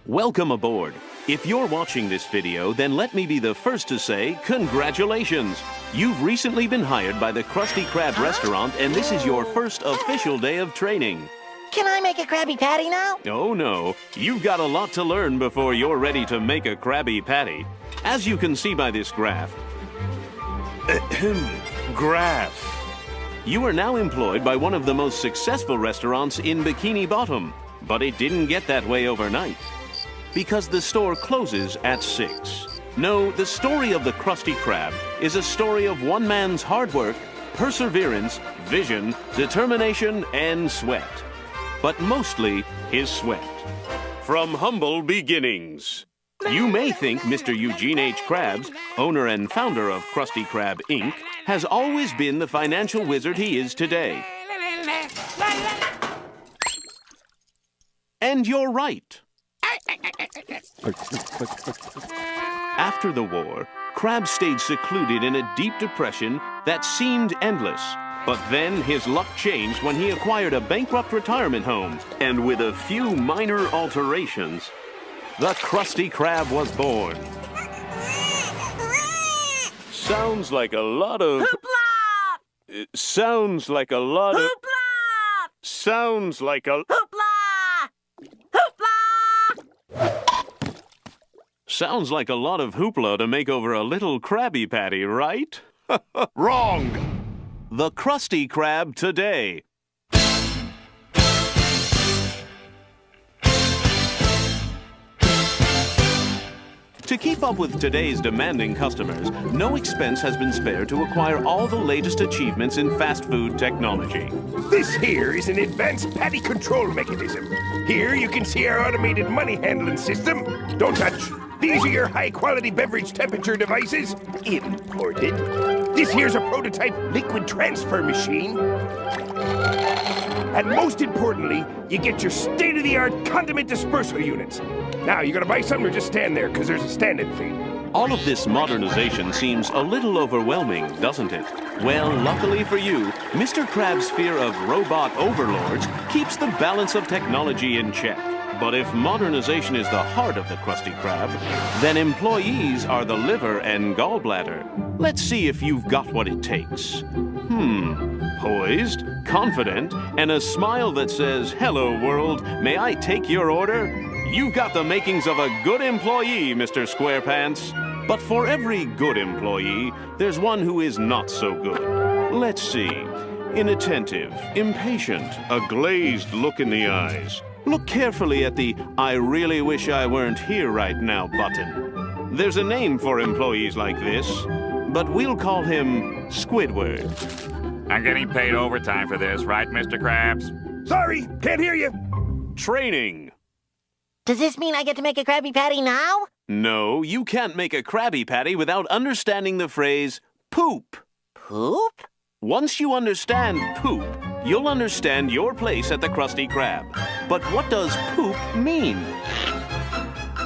Welcome aboard. If you're watching this video, then let me be the first to say congratulations. You've recently been hired by the Krusty Krab restaurant, and this is your first official day of training. Can I make a Krabby Patty now? Oh no, you've got a lot to learn before you're ready to make a Krabby Patty. As you can see by this graph, you are now employed by one of the most successful restaurants in Bikini Bottom. But it didn't get that way overnight, because the store closes at 6. No, the story of the Krusty Krab is a story of one man's hard work, perseverance, vision, determination, and sweat. But mostly his sweat. From humble beginnings. You may think Mr. Eugene H. Krabs, owner and founder of Krusty Krab, Inc., has always been the financial wizard he is today. And you're right. After the war, Krab stayed secluded in a deep depression that seemed endless. But then his luck changed when he acquired a bankrupt retirement home. And with a few minor alterations, the Krusty Krab was born. Sounds like a lot of... Hoopla! Sounds like a lot of... Hoopla! Sounds like a... Hoopla! Sounds like a lot of hoopla to make over a little Krabby Patty, right? Wrong! The Krusty Krab today. To keep up with today's demanding customers, no expense has been spared to acquire all the latest achievements in fast food technology. This here is an advanced patty control mechanism. Here you can see our automated money handling system. Don't touch. These are your high-quality beverage temperature devices, imported. This here's a prototype liquid transfer machine. And most importantly, you get your state-of-the-art condiment dispersal units. Now, you gonna buy something or just stand there, because there's a stand-in fee. All of this modernization seems a little overwhelming, doesn't it? Well, luckily for you, Mr. Krab's fear of robot overlords keeps the balance of technology in check. But if modernization is the heart of the Krusty Krab, then employees are the liver and gallbladder. Let's see if you've got what it takes. Poised, confident, and a smile that says, "Hello, world, may I take your order?" You've got the makings of a good employee, Mr. Squarepants. But for every good employee, there's one who is not so good. Let's see. Inattentive, impatient, a glazed look in the eyes. Look carefully at the "I really wish I weren't here right now" button. There's a name for employees like this, but we'll call him Squidward. I'm getting paid overtime for this, right, Mr. Krabs? Sorry, can't hear you. Training. Does this mean I get to make a Krabby Patty now? No, you can't make a Krabby Patty without understanding the phrase poop. Poop? Once you understand poop, you'll understand your place at the Krusty Krab. But what does poop mean?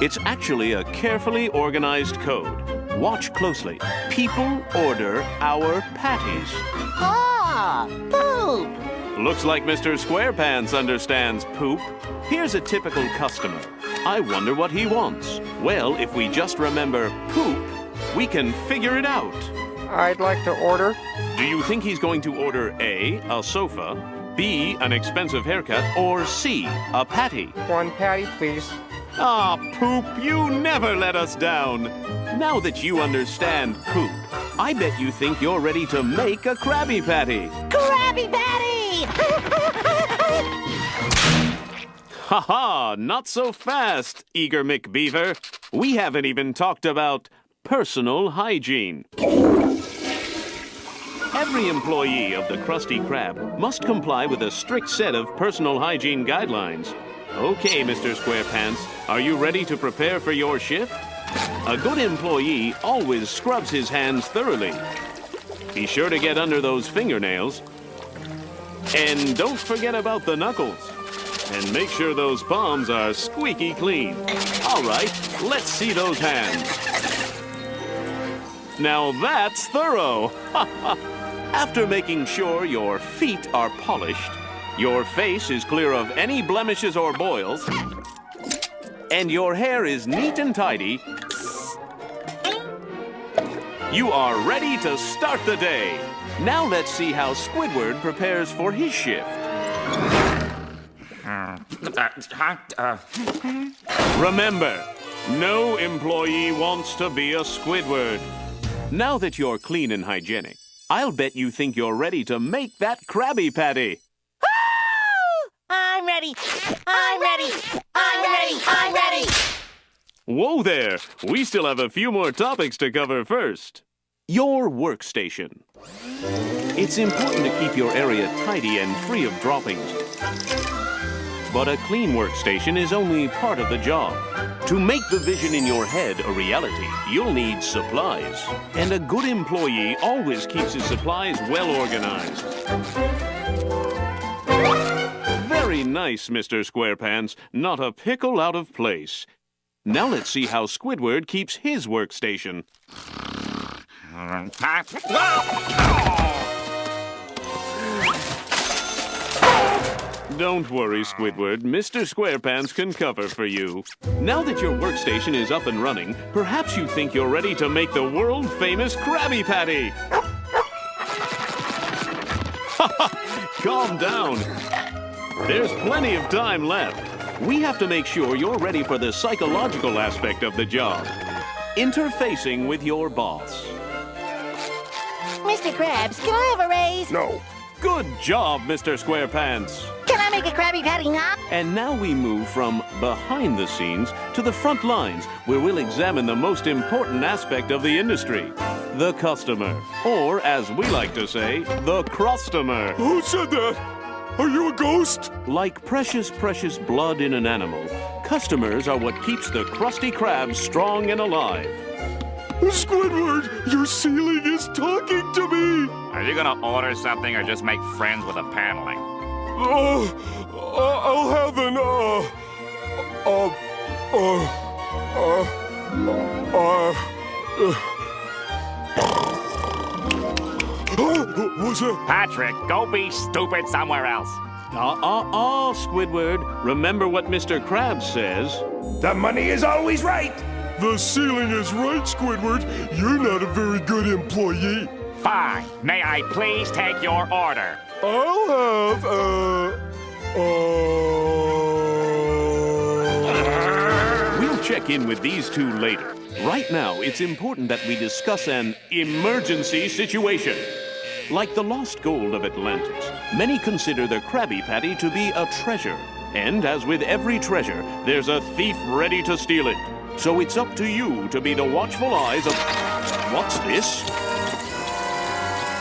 It's actually a carefully organized code. Watch closely. People order our patties. Ah, poop! Looks like Mr. Squarepants understands poop. Here's a typical customer. I wonder what he wants. Well, if we just remember poop, we can figure it out. I'd like to order. Do you think he's going to order A, a sofa, B, an expensive haircut, or C, a patty? One patty, please. Ah, Poop, you never let us down. Now that you understand poop, I bet you think you're ready to make a Krabby Patty. Krabby Patty! Ha-ha, not so fast, Eager McBeaver. We haven't even talked about personal hygiene. Every employee of the Krusty Krab must comply with a strict set of personal hygiene guidelines. Okay, Mr. Squarepants, are you ready to prepare for your shift? A good employee always scrubs his hands thoroughly. Be sure to get under those fingernails. And don't forget about the knuckles. And make sure those palms are squeaky clean. All right, let's see those hands. Now that's thorough. After making sure your feet are polished, your face is clear of any blemishes or boils, and your hair is neat and tidy, you are ready to start the day. Now let's see how Squidward prepares for his shift. Remember, no employee wants to be a Squidward. Now that you're clean and hygienic, I'll bet you think you're ready to make that Krabby Patty. I'm ready. I'm ready. I'm ready. I'm ready. Whoa there! We still have a few more topics to cover first. Your workstation. It's important to keep your area tidy and free of droppings. But a clean workstation is only part of the job. To make the vision in your head a reality, you'll need supplies. And a good employee always keeps his supplies well organized. Very nice, Mr. SquarePants. Not a pickle out of place. Now let's see how Squidward keeps his workstation. Don't worry, Squidward. Mr. SquarePants can cover for you. Now that your workstation is up and running, perhaps you think you're ready to make the world-famous Krabby Patty. Calm down. There's plenty of time left. We have to make sure you're ready for the psychological aspect of the job. Interfacing with your boss. Mr. Krabs, can I have a raise? No. Good job, Mr. SquarePants. Can I make a Krabby Patty now? And now we move from behind the scenes to the front lines, where we'll examine the most important aspect of the industry, the customer. Or, as we like to say, the Krustomer. Who said that? Are you a ghost? Like precious, precious blood in an animal, customers are what keeps the Krusty Krab strong and alive. Squidward, your ceiling is talking to me. Are you gonna order something or just make friends with the paneling? I'll have an, what's that? Patrick, go be stupid somewhere else. Squidward. Remember what Mr. Krabs says. The money is always right. The ceiling is right, Squidward. You're not a very good employee. Fine. May I please take your order? I'll have, We'll check in with these two later. Right now, it's important that we discuss an emergency situation. Like the lost gold of Atlantis, many consider the Krabby Patty to be a treasure. And as with every treasure, there's a thief ready to steal it. So it's up to you to be the watchful eyes of... What's this?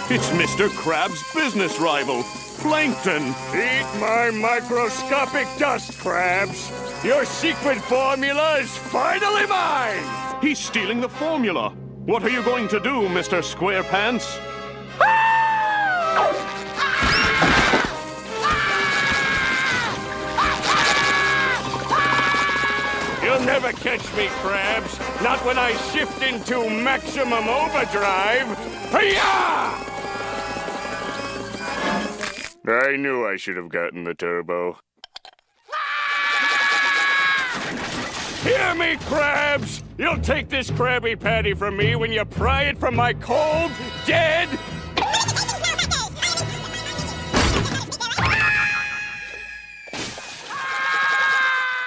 It's Mr. Krab's business rival, Plankton. Eat my microscopic dust, Krabs. Your secret formula is finally mine. He's stealing the formula. What are you going to do, Mr. SquarePants? You'll never catch me, Krabs. Not when I shift into maximum overdrive. Hi-ya! I knew I should have gotten the turbo. Hear me, Krabs! You'll take this Krabby Patty from me when you pry it from my cold, dead...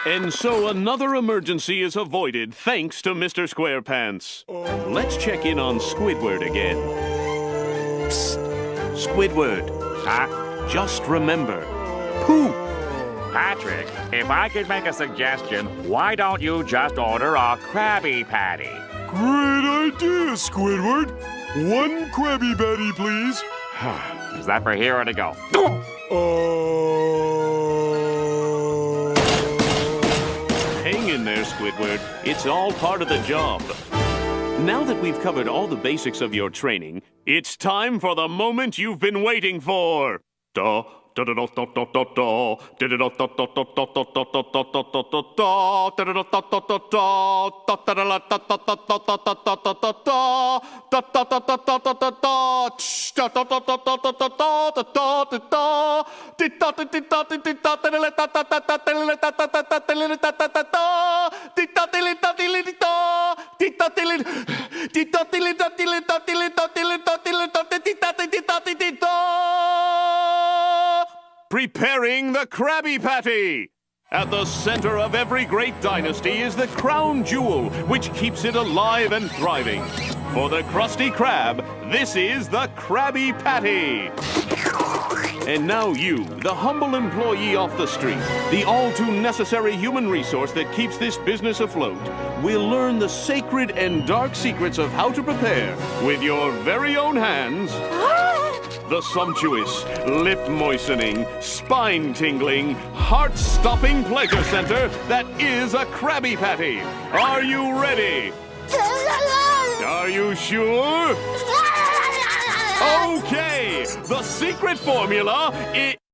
And so another emergency is avoided thanks to Mr. SquarePants. Let's check in on Squidward again. Psst. Squidward. Just remember, poop. Patrick, if I could make a suggestion, why don't you just order a Krabby Patty? great idea, Squidward. One Krabby Patty, please. Is that for here or to go? Hang in there, Squidward. It's all part of the job. Now that we've covered all the basics of your training, it's time for the moment you've been waiting for. The Preparing the Krabby Patty! At the center of every great dynasty is the crown jewel, which keeps it alive and thriving. For the Krusty Krab, this is the Krabby Patty. And now you, the humble employee off the street, the all-too-necessary human resource that keeps this business afloat, will learn the sacred and dark secrets of how to prepare, with your very own hands, the sumptuous, lip-moistening, spine-tingling, heart-stopping pleasure center that is a Krabby Patty. Are you ready? Are you sure? Okay, the secret formula is...